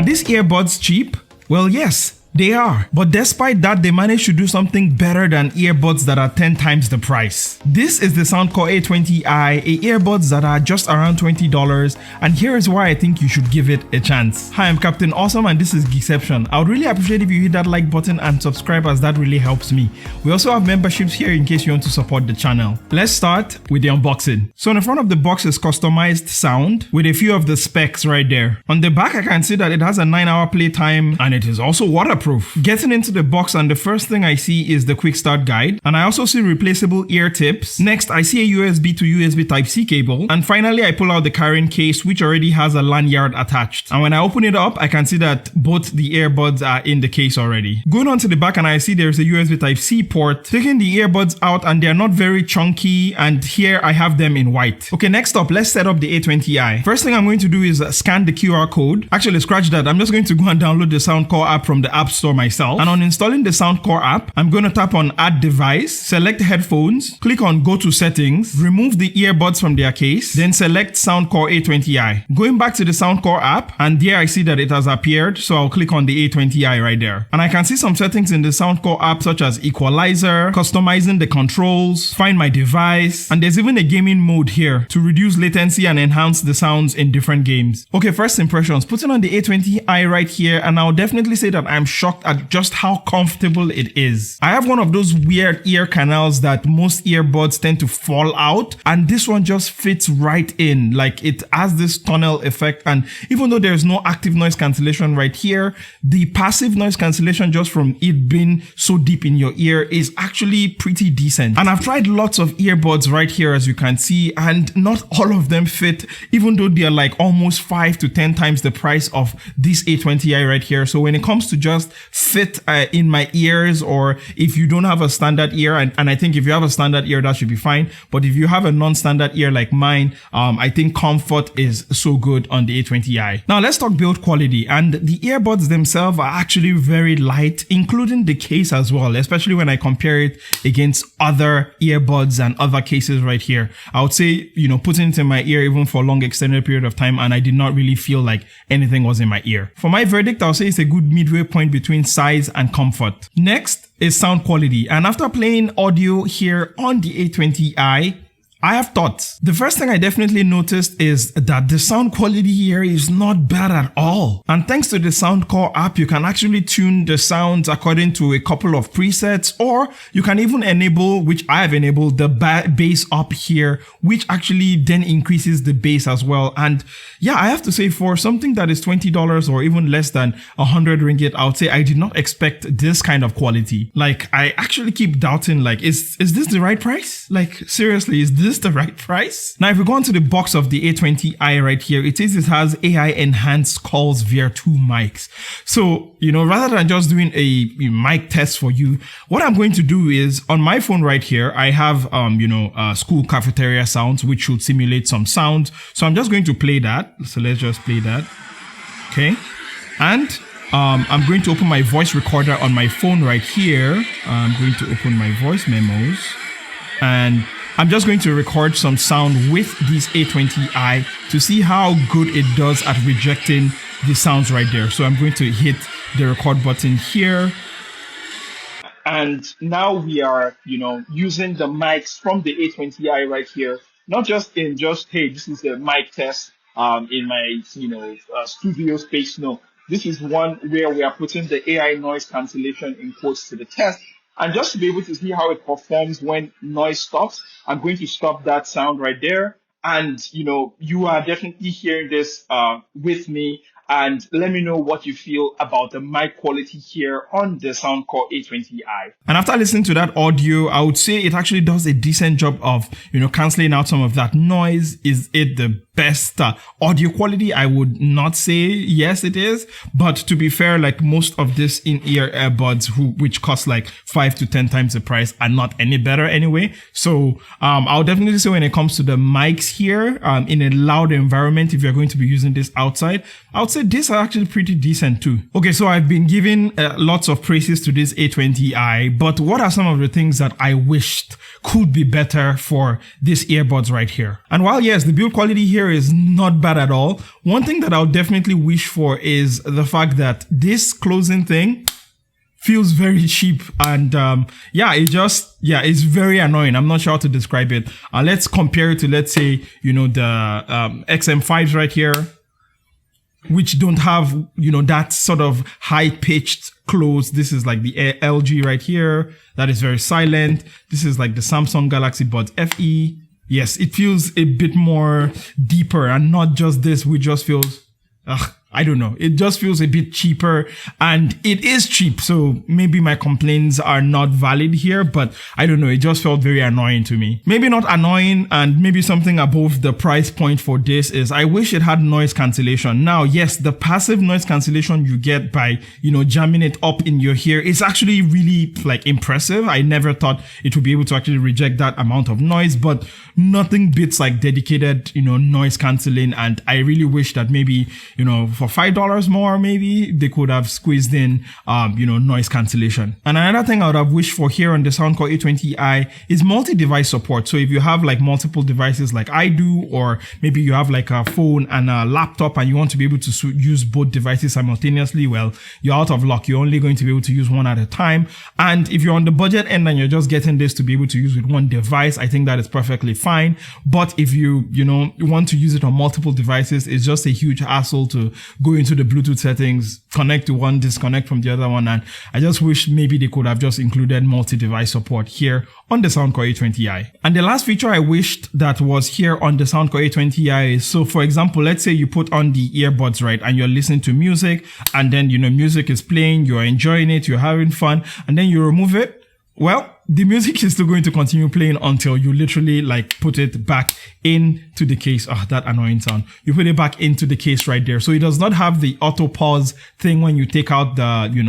these earbuds cheap? Well, yes. They are, but despite that, they managed to do something better than earbuds that are 10 times the price. This is the Soundcore A20i, earbuds that are just around $20, and here is why I think you should give it a chance. Hi, I'm Captain Awesome and this is Geekception. I would really appreciate if you hit that like button and subscribe, as that really helps me. We also have memberships here in case you want to support the channel. Let's start with the unboxing. So in the front of the box is customized sound with a few of the specs right there. On the back, I can see that it has a 9-hour playtime and it is also waterproof. Getting into the box, and the first thing I see is the quick start guide, and I also see replaceable ear tips. Next, I see a USB to USB Type-C cable, and finally I pull out the carrying case, which already has a lanyard attached. And when I open it up, I can see that both the earbuds are in the case already. Going on to the back, and I see there's a USB Type-C port. Taking the earbuds out, and they're not very chunky, and here I have them in white. Okay, next up, let's set up the A20i. First thing I'm going to do is scan the QR code. Actually, scratch that. I'm just going to go and download the Soundcore app from the App Store myself, and on installing the Soundcore app, I'm going to tap on Add Device, select Headphones, click on Go to Settings, remove the earbuds from their case, then select Soundcore A20i. Going back to the Soundcore app, and there I see that it has appeared, so I'll click on the A20i right there. And I can see some settings in the Soundcore app such as equalizer, customizing the controls, find my device, and there's even a gaming mode here to reduce latency and enhance the sounds in different games. Okay, first impressions. Putting on the A20i right here, and I'll definitely say that I'm shocked at just how comfortable it is. I have one of those weird ear canals that most earbuds tend to fall out, and this one just fits right in. Like, it has this tunnel effect, and even though there's no active noise cancellation right here, the passive noise cancellation just from it being so deep in your ear is actually pretty decent. And I've tried lots of earbuds right here, as you can see, and not all of them fit, even though they're like almost 5 to 10 times the price of this A20i right here. So when it comes to just fit in my ears, or if you don't have a standard ear, and I think if you have a standard ear, that should be fine. But if you have a non-standard ear like mine, I think comfort is so good on the A20i. Now let's talk build quality, and the earbuds themselves are actually very light, including the case as well, especially when I compare it against other earbuds and other cases right here. I would say, you know, putting it in my ear even for a long extended period of time, and I did not really feel like anything was in my ear. For my verdict, I'll say it's a good midway point between size and comfort. Next is sound quality, and after playing audio here on the A20i, I have thoughts. The first thing I definitely noticed is that the sound quality here is not bad at all. And thanks to the Soundcore app, you can actually tune the sounds according to a couple of presets, or you can even enable, which I have enabled, the bass up here, which actually then increases the bass as well. And yeah, I have to say, for something that is $20 or even less than 100 ringgit, I would say I did not expect this kind of quality. Like, I actually keep doubting, like, is this the right price? Like, seriously, is this the right price? Now, if we go into the box of the A20i right here, it says it has AI enhanced calls via 2 mics. So, you know, rather than just doing a mic test for you, what I'm going to do is, on my phone right here, I have, school cafeteria sounds, which should simulate some sound. So I'm just going to play that. So let's just play that. Okay. And I'm going to open my voice recorder on my phone right here. I'm going to open my voice memos, and I'm just going to record some sound with this A20i to see how good it does at rejecting the sounds right there. So I'm going to hit the record button here. And now we are, using the mics from the A20i right here, not just in hey, this is a mic test in my, studio space. No, this is one where we are putting the AI noise cancellation in quotes to the test. And just to be able to see how it performs when noise stops, I'm going to stop that sound right there. And, you are definitely hearing this with me. And let me know what you feel about the mic quality here on the Soundcore A20i. And after listening to that audio, I would say it actually does a decent job of, canceling out some of that noise. Is it the best audio quality? I would not say yes, it is. But to be fair, like most of this in-ear earbuds, which cost like 5 to 10 times the price, are not any better anyway. So I'll definitely say when it comes to the mics here, in a loud environment, if you're going to be using this outside, I would say these are actually pretty decent too. Okay, so I've been giving lots of praises to this A20i, but what are some of the things that I wished could be better for these earbuds right here? And while yes, the build quality here here is not bad at all. One thing that I'll definitely wish for is the fact that this closing thing feels very cheap, and it's very annoying. I'm not sure how to describe it. Let's compare it to, let's say, the XM5s right here, which don't have, that sort of high-pitched close. This is like the LG right here. That is very silent. This is like the Samsung Galaxy Buds FE. Yes, it feels a bit more deeper, and not just this, which just feels, I don't know. It just feels a bit cheaper, and it is cheap. So maybe my complaints are not valid here, but I don't know. It just felt very annoying to me. Maybe not annoying, and maybe something above the price point for this is I wish it had noise cancellation. Now, yes, the passive noise cancellation you get by, jamming it up in your ear is actually really like impressive. I never thought it would be able to actually reject that amount of noise, but nothing beats like dedicated, noise cancelling. And I really wish that maybe, for $5 more, maybe they could have squeezed in, noise cancellation. And another thing I would have wished for here on the Soundcore A20i is multi-device support. So if you have like multiple devices like I do, or maybe you have like a phone and a laptop and you want to be able to use both devices simultaneously, well, you're out of luck. You're only going to be able to use one at a time. And if you're on the budget end and you're just getting this to be able to use with one device, I think that is perfectly fine. But if you want to use it on multiple devices, it's just a huge hassle to go into the Bluetooth settings, connect to one, disconnect from the other one. And I just wish maybe they could have just included multi-device support here on the Soundcore A20i. And the last feature I wished that was here on the Soundcore A20i is, so for example, let's say you put on the earbuds, right, and you're listening to music, and then, music is playing, you're enjoying it, you're having fun, and then you remove it. Well, the music is still going to continue playing until you literally like put it back into the case. That annoying sound. You put it back into the case right there. So it does not have the auto pause thing when you take out the,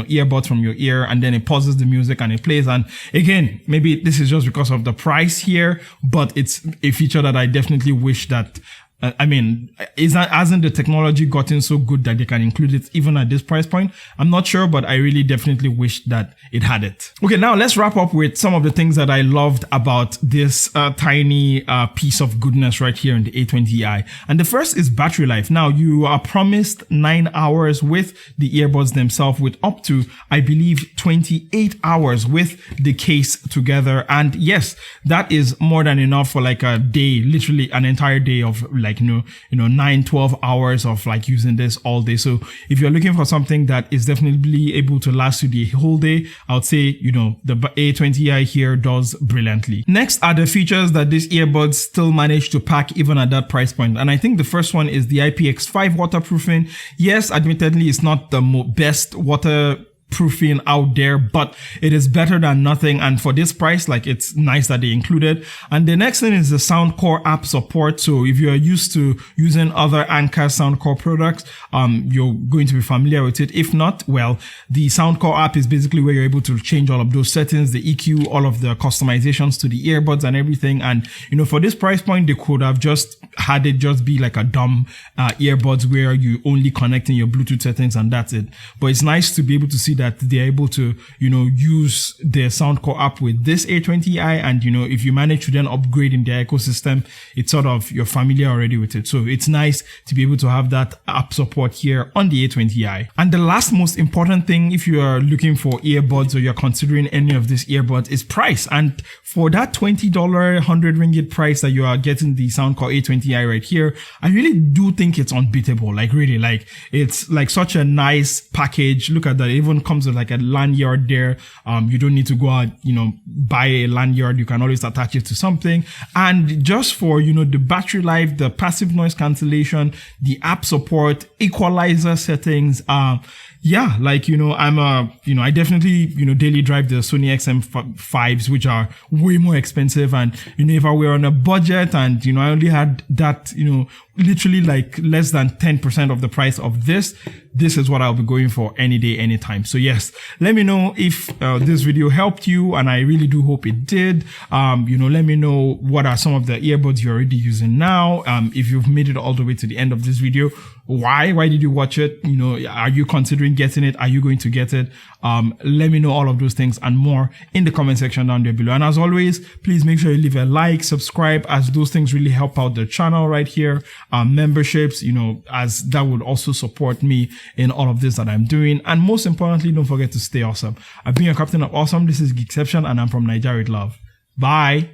earbuds from your ear, and then it pauses the music and it plays. And again, maybe this is just because of the price here, but it's a feature that I definitely wish that hasn't the technology gotten so good that they can include it even at this price point? I'm not sure, but I really definitely wish that it had it. Okay, now let's wrap up with some of the things that I loved about this tiny piece of goodness right here in the A20i. And the first is battery life. Now, you are promised 9 hours with the earbuds themselves, with up to, I believe, 28 hours with the case together. And yes, that is more than enough for like a day, literally an entire day of like 9-12 hours of like using this all day. So if you're looking for something that is definitely able to last you the whole day, I would say the A20i here does brilliantly. Next are the features that these earbuds still manage to pack even at that price point. And I think the first one is the IPX5 waterproofing. Yes, admittedly, it's not the best waterproofing out there, but it is better than nothing. And for this price, like, it's nice that they included. And the next thing is the Soundcore app support. So if you're used to using other Anker Soundcore products, you're going to be familiar with it. If not, well, the Soundcore app is basically where you're able to change all of those settings, the EQ, all of the customizations to the earbuds and everything. And, for this price point, they could have just had it just be like a dumb earbuds where you only connect in your Bluetooth settings and that's it. But it's nice to be able to see that they're able to, use the Soundcore app with this A20i. And, if you manage to then upgrade in their ecosystem, it's sort of, you're familiar already with it. So it's nice to be able to have that app support here on the A20i. And the last most important thing, if you are looking for earbuds or you're considering any of these earbuds, is price. And for that $20, 100 ringgit price that you are getting the Soundcore A20i right here, I really do think it's unbeatable. Like, really, like, it's like such a nice package. Look at that. It even comes with like a lanyard there. You don't need to go out, buy a lanyard. You can always attach it to something. And just for, the battery life, the passive noise cancellation, the app support, equalizer settings, yeah, like, I definitely, daily drive the Sony XM5s, which are way more expensive. And, if I were on a budget and, I only had that, literally like less than 10% of the price of this is what I'll be going for any day, anytime. So yes, let me know if this video helped you, and I really do hope it did. Let me know what are some of the earbuds you're already using now. If you've made it all the way to the end of this video, why did you watch it? Are you considering getting it? Are you going to get it? Let me know all of those things and more in the comment section down there below. And as always, please make sure you leave a like, subscribe, as those things really help out the channel right here. memberships, as that would also support me in all of this that I'm doing. And most importantly, don't forget to stay awesome. I've been your captain of awesome. This is Geekception, and I'm from Nigeria with Love. Bye.